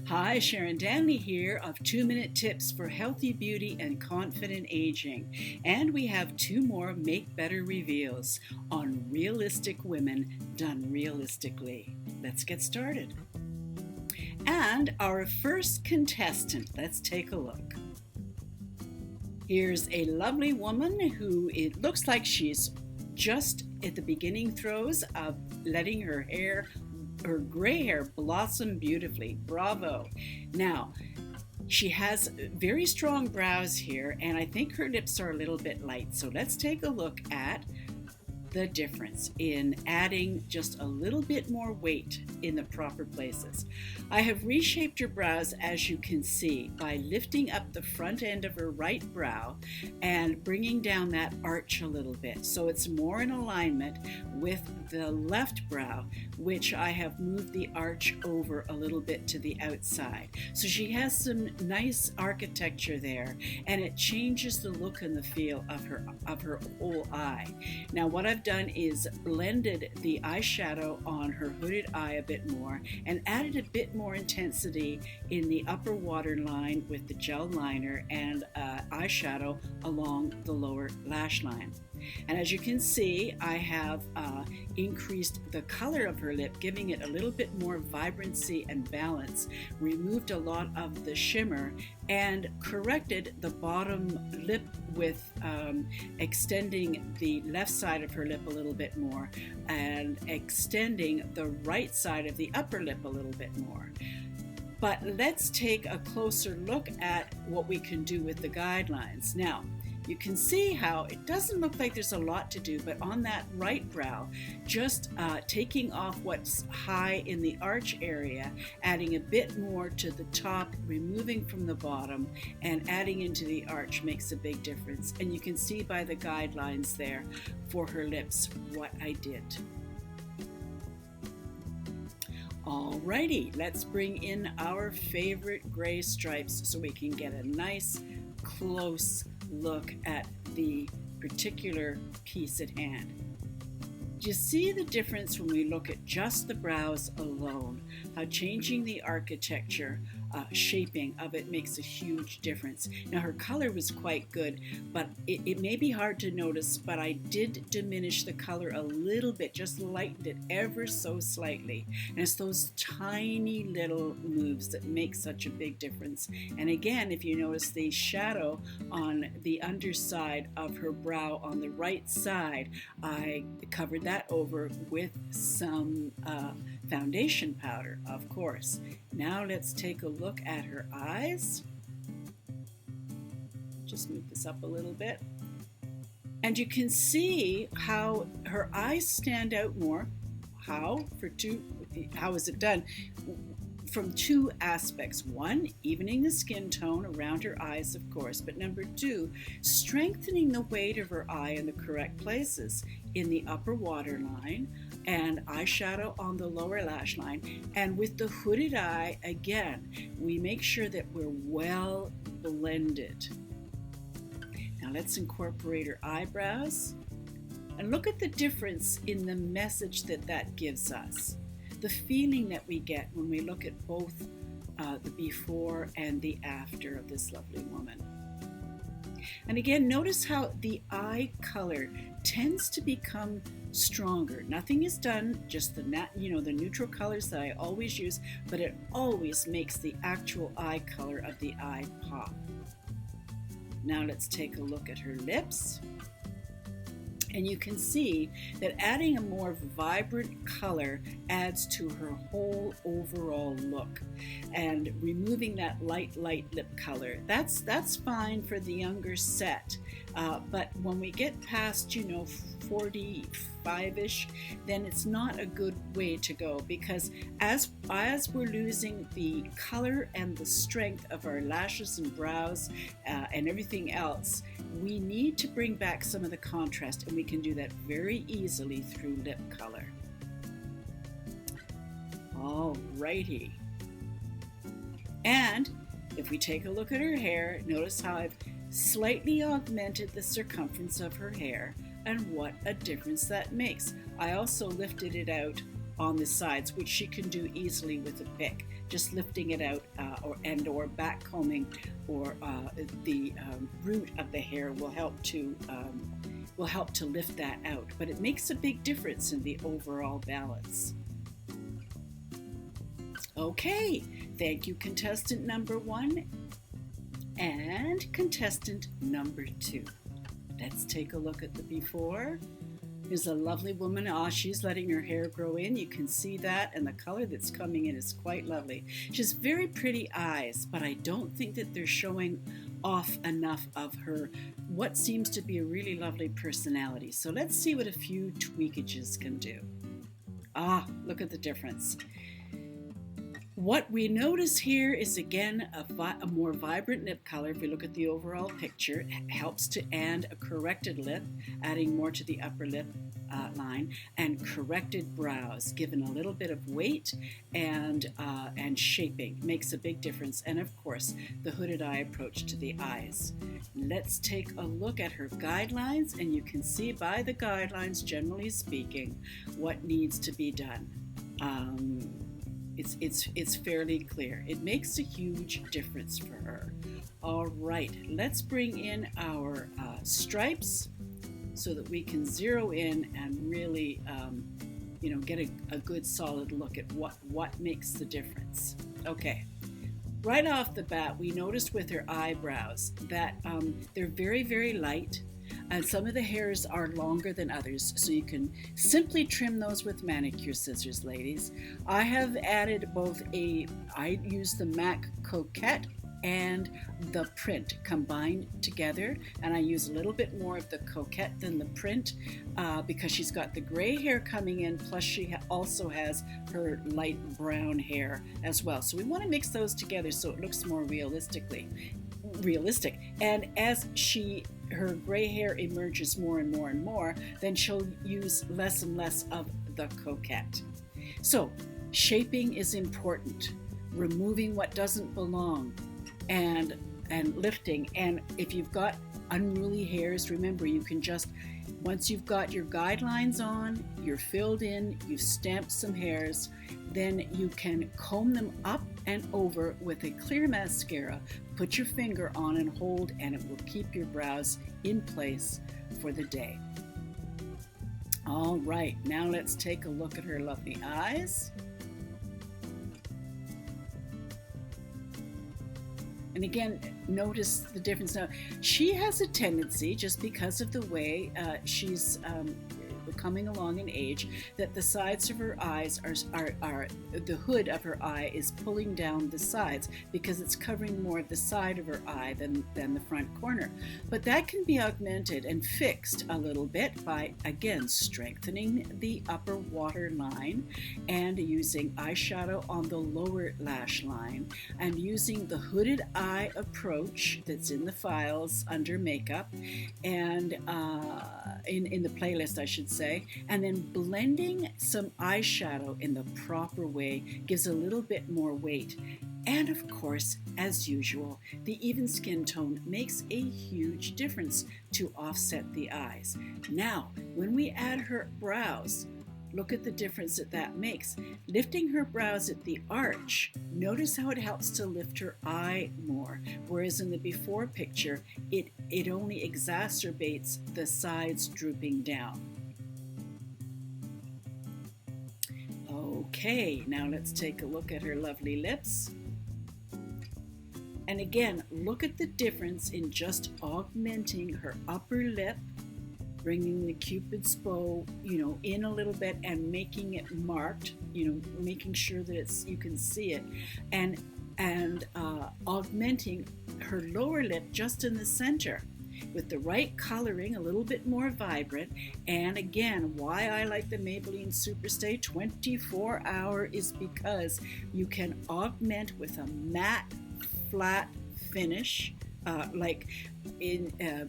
Hi, Sharon Danley here of 2 Minute Tips for Healthy Beauty and Confident Aging. And we have two more Make Better reveals on realistic women done realistically. Let's get started. And our first contestant, let's take a look. Here's a lovely woman who it looks like she's just at the beginning throes of letting her gray hair blossom beautifully. Bravo. Now, she has very strong brows here, and I think her lips are a little bit light. So let's take a look at the difference in adding just a little bit more weight in the proper places. I have reshaped her brows, as you can see, by lifting up the front end of her right brow and bringing down that arch a little bit, so it's more in alignment with the left brow, which I have moved the arch over a little bit to the outside. So she has some nice architecture there, and it changes the look and the feel of her whole eye. Now, what I've done is blended the eyeshadow on her hooded eye a bit more and added a bit more intensity in the upper waterline with the gel liner and eyeshadow along the lower lash line. And as you can see, I have increased the color of her lip, giving it a little bit more vibrancy and balance, removed a lot of the shimmer, and corrected the bottom lip with extending the left side of her lip a little bit more and extending the right side of the upper lip a little bit more. But let's take a closer look at what we can do with the guidelines. Now, you can see how it doesn't look like there's a lot to do, but on that right brow, just taking off what's high in the arch area, adding a bit more to the top, removing from the bottom, and adding into the arch makes a big difference. And you can see by the guidelines there for her lips what I did. Alrighty, let's bring in our favorite gray stripes so we can get a nice close look at the particular piece at hand. Do you see the difference when we look at just the brows alone? How changing the architecture, shaping of it makes a huge difference. Now, her color was quite good, but it may be hard to notice, but I did diminish the color a little bit, just lightened it ever so slightly. And it's those tiny little moves that make such a big difference. And again, if you notice the shadow on the underside of her brow on the right side, I covered that over with some foundation powder, of course. Now let's take a look at her eyes. Just move this up a little bit. And you can see how her eyes stand out more. How is it done? From two aspects. One, evening the skin tone around her eyes, of course, but number two, strengthening the weight of her eye in the correct places, in the upper waterline and eyeshadow on the lower lash line. And with the hooded eye, again, we make sure that we're well blended. Now let's incorporate her eyebrows and look at the difference in the message that gives us. The feeling that we get when we look at both the before and the after of this lovely woman. And again, notice how the eye color tends to become stronger. Nothing is done, just the neutral colors that I always use, but it always makes the actual eye color of the eye pop. Now let's take a look at her lips. And you can see that adding a more vibrant color adds to her whole overall look. And removing that light lip color, that's fine for the younger set. But when we get past, 45-ish, then it's not a good way to go, because as we're losing the color and the strength of our lashes and brows and everything else, we need to bring back some of the contrast, and we can do that very easily through lip color. Alrighty. And if we take a look at her hair, notice how I've slightly augmented the circumference of her hair and what a difference that makes. I also lifted it out on the sides, which she can do easily with a pick, just lifting it out or back combing, or the root of the hair will help to lift that out. But it makes a big difference in the overall balance. Okay, thank you, contestant number 1 and contestant number 2. Let's take a look at the before. Here's a lovely woman. She's letting her hair grow in. You can see that, and the color that's coming in is quite lovely. She has very pretty eyes, but I don't think that they're showing off enough of her what seems to be a really lovely personality. So let's see what a few tweakages can do. Look at the difference. What we notice here is, again, a more vibrant lip color. If we look at the overall picture, it helps to add a corrected lip, adding more to the upper lip line, and corrected brows, given a little bit of weight and shaping. Makes a big difference. And of course, the hooded eye approach to the eyes. Let's take a look at her guidelines, and you can see by the guidelines, generally speaking, what needs to be done. It's fairly clear. It makes a huge difference for her. All right, let's bring in our stripes so that we can zero in and really get a good solid look at what makes the difference. Okay, right off the bat, we noticed with her eyebrows that they're very, very light. And some of the hairs are longer than others, so you can simply trim those with manicure scissors, ladies. I have added I use the MAC Coquette and the Print combined together, and I use a little bit more of the Coquette than the Print because she's got the gray hair coming in, plus she also has her light brown hair as well. So we want to mix those together so it looks more realistic. And as her gray hair emerges more and more and more, then she'll use less and less of the Coquette. So shaping is important, removing what doesn't belong, and lifting. And if you've got unruly hairs, remember, you can just, once you've got your guidelines on, you're filled in, you've stamped some hairs, then you can comb them up and over with a clear mascara, put your finger on and hold, and it will keep your brows in place for the day. All right, now let's take a look at her lovely eyes. And again, notice the difference. Now, she has a tendency, just because of the way she's coming along in age, that the sides of her eyes are the hood of her eye is pulling down the sides because it's covering more of the side of her eye than the front corner. But that can be augmented and fixed a little bit by, again, strengthening the upper waterline and using eyeshadow on the lower lash line and using the hooded eye approach that's in the files under makeup and in the playlist, I should say, and then blending some eyeshadow in the proper way gives a little bit more weight. And of course, as usual, the even skin tone makes a huge difference to offset the eyes. Now, when we add her brows, look at the difference that makes. Lifting her brows at the arch, notice how it helps to lift her eye more, whereas in the before picture, it only exacerbates the sides drooping down. Okay, now let's take a look at her lovely lips. And again, look at the difference in just augmenting her upper lip, bringing the Cupid's bow, in a little bit and making it marked, making sure that you can see it, and augmenting her lower lip just in the center with the right coloring, a little bit more vibrant. And again, why I like the Maybelline Superstay 24-hour is because you can augment with a matte, flat finish.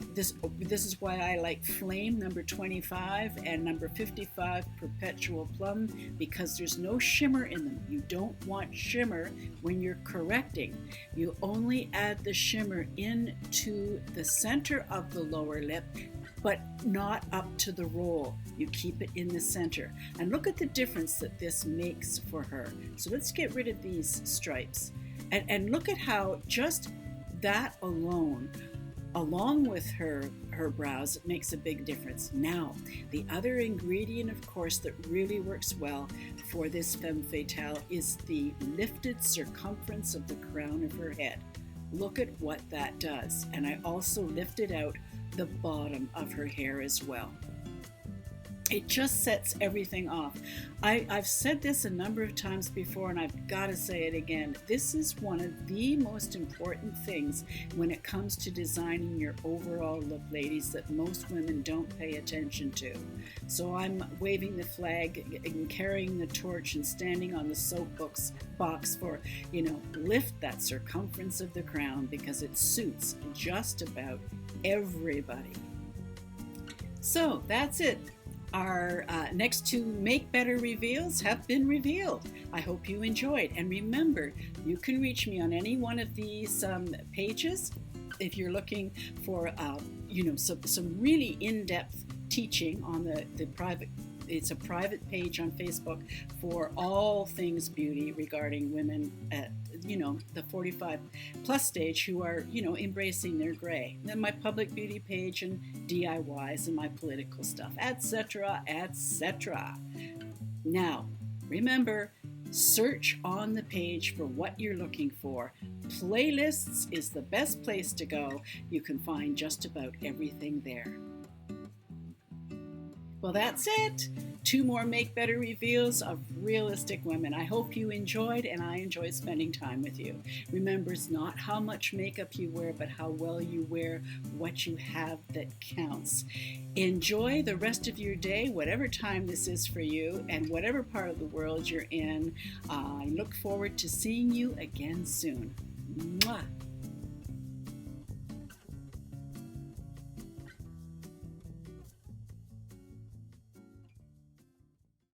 This is why I like Flame number 25 and number 55 Perpetual Plum, because there's no shimmer in them. You don't want shimmer when you're correcting. You only add the shimmer into the center of the lower lip but not up to the roll. You keep it in the center. And look at the difference that this makes for her. So let's get rid of these stripes. And look at how just that alone, along with her brows, it makes a big difference. Now, the other ingredient, of course, that really works well for this femme fatale is the lifted circumference of the crown of her head. Look at what that does. And I also lifted out the bottom of her hair as well. It just sets everything off. I've said this a number of times before, and I've got to say it again. This is one of the most important things when it comes to designing your overall look, ladies, that most women don't pay attention to. So I'm waving the flag and carrying the torch and standing on the soapbox box for, lift that circumference of the crown, because it suits just about everybody. So that's it. Our next two Make Better reveals have been revealed. I hope you enjoyed. And remember, you can reach me on any one of these pages if you're looking for, some really in-depth teaching on the private. It's a private page on Facebook for all things beauty regarding women at, the 45 plus stage who are, embracing their gray. Then my public beauty page and DIYs and my political stuff, etc., etc. Now, remember, search on the page for what you're looking for. Playlists is the best place to go. You can find just about everything there. Well, that's it. 2 more Make Better reveals of realistic women. I hope you enjoyed, and I enjoyed spending time with you. Remember, it's not how much makeup you wear, but how well you wear what you have that counts. Enjoy the rest of your day, whatever time this is for you, and whatever part of the world you're in. I look forward to seeing you again soon. Mwah.